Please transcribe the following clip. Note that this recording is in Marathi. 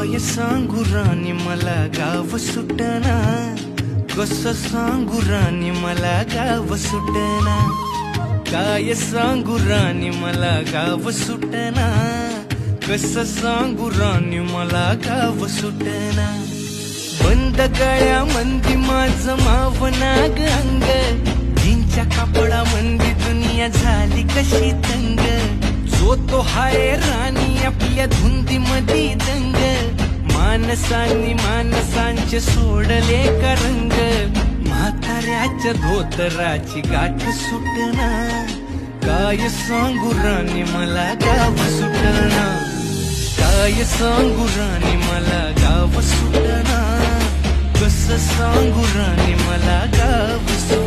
काय सांगू राणी मला गाव सुटना, कसं सांगू राणी मला गाव सुटना. काय सांगू राणी मला गाव सुटना, कसं सांगू राणी मला गाव सुटना. बंद गळ्यामंदी माझं मावनाग अंग, जीनच्या कापडामंदी दुनिया झाली कशी तंग. जो तो हाय राणी आपल्या धुंदीमधी दंग, माणसांनी माणसांचे सोडले का रंग. म्हाताऱ्याच्या धोतराची गाठ सुटना, काय सांगू राणी मला गाव सुटना. काय सांगू राणी मला गाव सुटना, कसं सांगू राणी मला गाव सुटना.